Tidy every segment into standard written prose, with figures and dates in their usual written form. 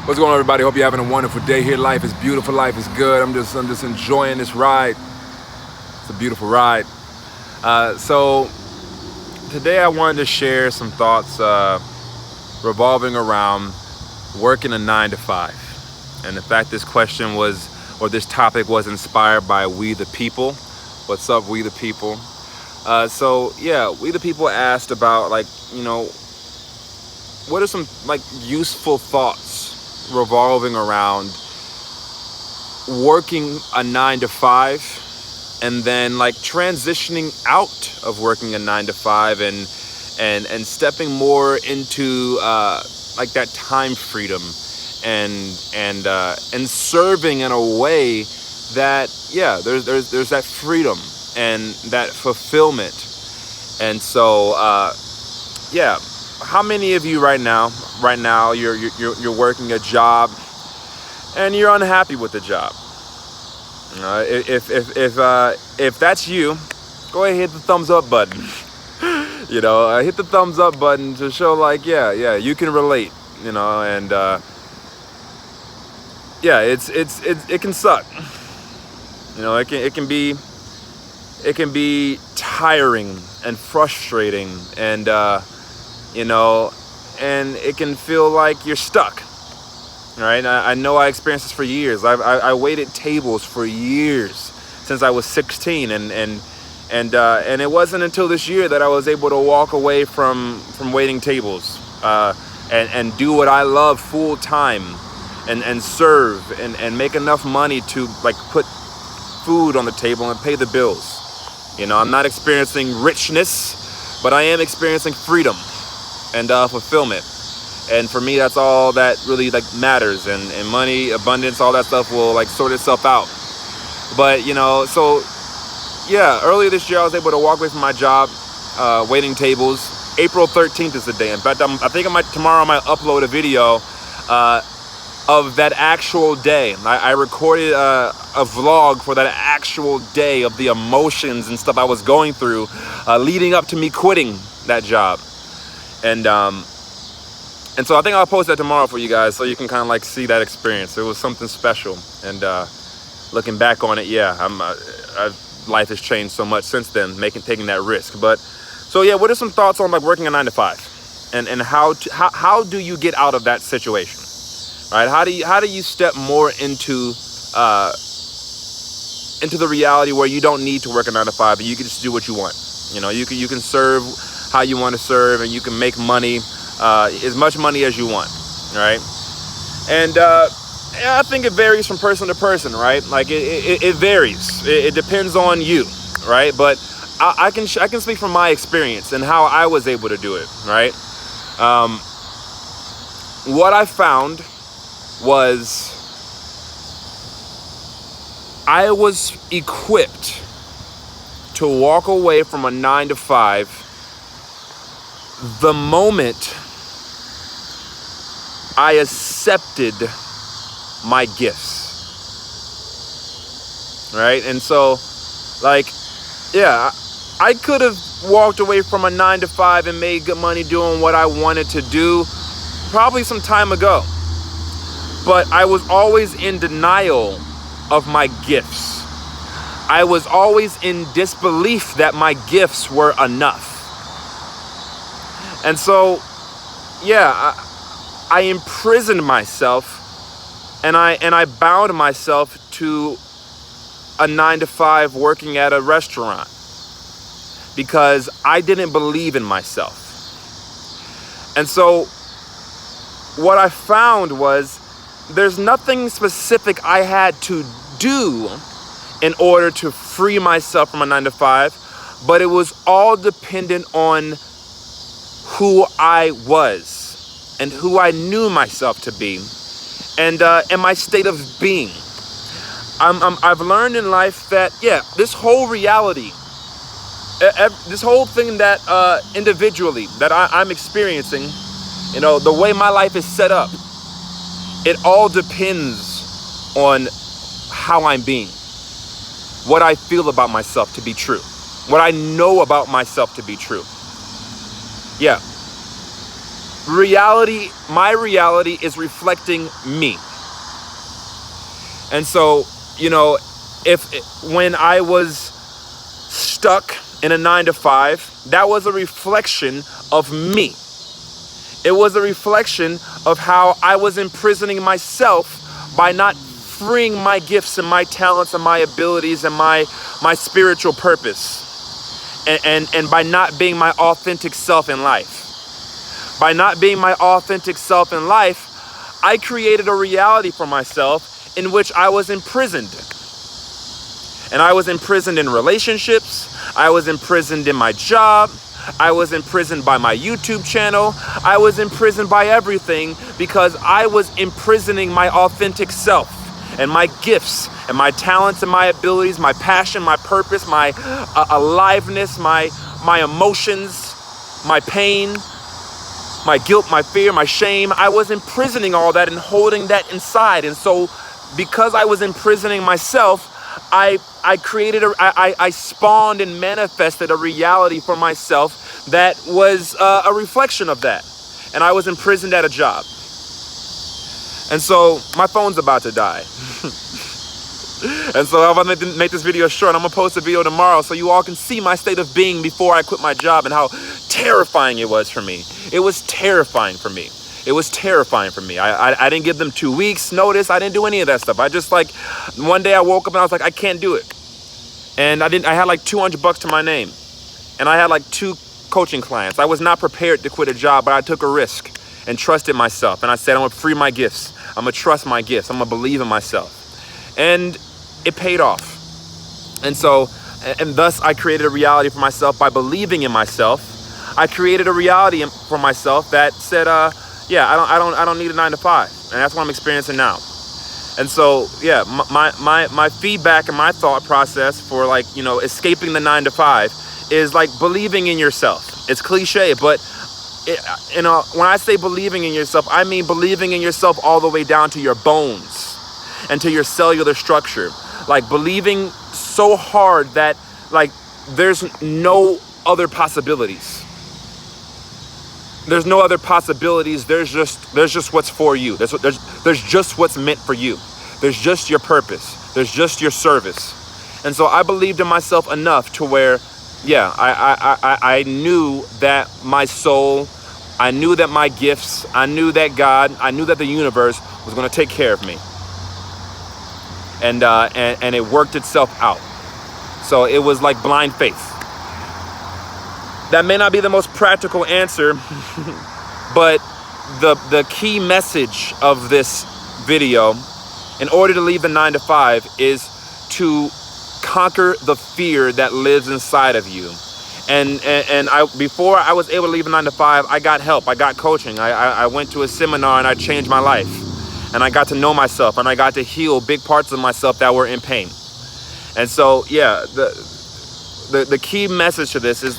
What's going on, everybody? Hope you're having a wonderful day here. Life is beautiful. Life is good. I'm just enjoying this ride. It's a beautiful ride. So today I wanted to share some thoughts revolving around working a 9 to 5. And in fact, this question was, or this topic was inspired by We the People. What's up, We the People? So We the People asked about, what are some useful thoughts revolving around working a 9 to 5 and then transitioning out of working a 9 to 5 and stepping more into that time freedom and serving in a way that there's that freedom and that fulfillment. And so how many of you right now you're working a job and you're unhappy with the job? If that's you, go ahead and hit the thumbs up button. Hit the thumbs up button to show you can relate. And it can suck. It can be tiring and frustrating and and it can feel like you're stuck. Right? I know I experienced this for years. I waited tables for years since I was 16, and it wasn't until this year that I was able to walk away from waiting tables and do what I love full time and serve and make enough money to put food on the table and pay the bills. I'm not experiencing richness, but I am experiencing freedom and fulfillment. And for me, that's all that really matters. And money, abundance, all that stuff will sort itself out. But earlier this year I was able to walk away from my job, waiting tables. April 13th is the day. In fact, tomorrow I might upload a video of that actual day. I recorded a vlog for that actual day of the emotions and stuff I was going through leading up to me quitting that job. And so I think I'll post that tomorrow for you guys so you can kind of see that experience. It was something special. And looking back on it, life has changed so much since then, taking that risk. But so what are some thoughts on working a 9 to 5 and how do you get out of that situation? Right? How do you step more into the reality where you don't need to work a 9 to 5, but you can just do what you want. You can serve how you want to serve, and you can make money, as much money as you want, right? And I think it varies from person to person, right? It varies. It depends on you, right? But I can speak from my experience and how I was able to do it, right? What I found was I was equipped to walk away from a 9 to 5 the moment I accepted my gifts, right? And so I could have walked away from a 9 to 5 and made good money doing what I wanted to do probably some time ago, but I was always in denial of my gifts. I was always in disbelief that my gifts were enough. And so I imprisoned myself and I bound myself to a 9 to 5 working at a restaurant because I didn't believe in myself. And so what I found was there's nothing specific I had to do in order to free myself from a 9 to 5, but it was all dependent on who I was and who I knew myself to be and my state of being. I've learned in life that this whole reality, this whole thing that individually that I'm experiencing, the way my life is set up, it all depends on how I'm being, what I feel about myself to be true, what I know about myself to be true. my reality is reflecting me. And so, you know, when I was stuck in a 9-to-5, that was a reflection of me. It was a reflection of how I was imprisoning myself by not freeing my gifts and my talents and my abilities and my spiritual purpose. And by not being my authentic self in life. By not being my authentic self in life, I created a reality for myself in which I was imprisoned. And I was imprisoned in relationships. I was imprisoned in my job. I was imprisoned by my YouTube channel. I was imprisoned by everything because I was imprisoning my authentic self and my gifts and my talents and my abilities, my passion, my purpose, my aliveness, my emotions, my pain, my guilt, my fear, my shame. I was imprisoning all that and holding that inside. And so because I was imprisoning myself, I spawned and manifested a reality for myself that was a reflection of that. And I was imprisoned at a job. And so my phone's about to die. And so I'm going to make this video short. I'm going to post a video tomorrow so you all can see my state of being before I quit my job and how terrifying it was for me. It was terrifying for me. It was terrifying for me. I didn't give them 2 weeks notice. I didn't do any of that stuff. I just one day I woke up and I was like, I can't do it. And I had like $200 to my name. And I had like 2 coaching clients. I was not prepared to quit a job, but I took a risk and trusted myself. And I said, I'm gonna free my gifts. I'm gonna trust my gifts. I'm gonna believe in myself. And it paid off. And so, and thus I created a reality for myself by believing in myself. I created a reality for myself that said, yeah, I don't need a 9-to-5, and that's what I'm experiencing now. And so, yeah, my feedback and my thought process for escaping the 9-to-5 is like believing in yourself. It's cliche, but when I say believing in yourself, I mean believing in yourself all the way down to your bones and to your cellular structure. Like believing so hard that there's no other possibilities. There's no other possibilities. There's just what's for you. There's just what's meant for you. There's just your purpose. There's just your service. And so I believed in myself enough to where, yeah, I knew that my soul, I knew that my gifts, I knew that God, I knew that the universe was going to take care of me. And it worked itself out. So it was like blind faith. That may not be the most practical answer, but the key message of this video, in order to leave the 9-to-5, is to conquer the fear that lives inside of you. And before I was able to leave the 9-to-5, I got help. I got coaching. I went to a seminar and I changed my life. And I got to know myself and I got to heal big parts of myself that were in pain. And so, yeah, the key message to this is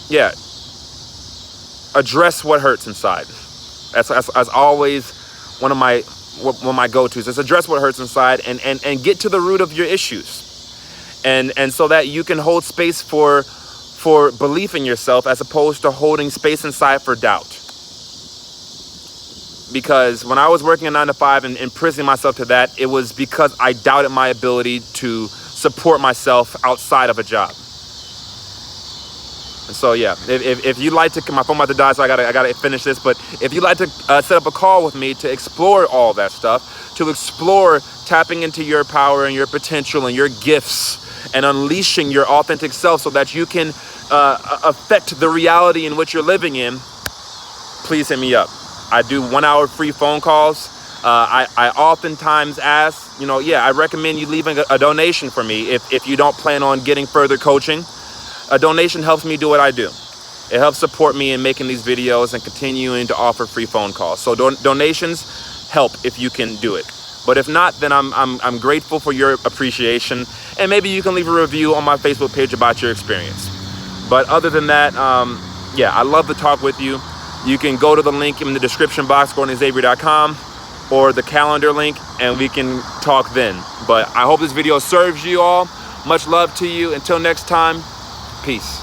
yeah, address what hurts inside. That's always one of my go-tos. Is address what hurts inside and get to the root of your issues. And so that you can hold space for belief in yourself as opposed to holding space inside for doubt. Because when I was working a 9-to-5 and imprisoning myself to that, it was because I doubted my ability to support myself outside of a job. And so, yeah, if you'd like to, my phone about to die, so I gotta finish this. But if you'd like to set up a call with me to explore all that stuff, to explore tapping into your power and your potential and your gifts and unleashing your authentic self so that you can affect the reality in which you're living in, please hit me up. I do 1-hour free phone calls. I oftentimes ask, I recommend you leaving a donation for me if you don't plan on getting further coaching. A donation helps me do what I do. It helps support me in making these videos and continuing to offer free phone calls. So donations help if you can do it. But if not, then I'm grateful for your appreciation. And maybe you can leave a review on my Facebook page about your experience. But other than that, yeah, I love to talk with you. You can go to the link in the description box, GordonXavier.com, or the calendar link, and we can talk then. But I hope this video serves you all. Much love to you. Until next time, peace.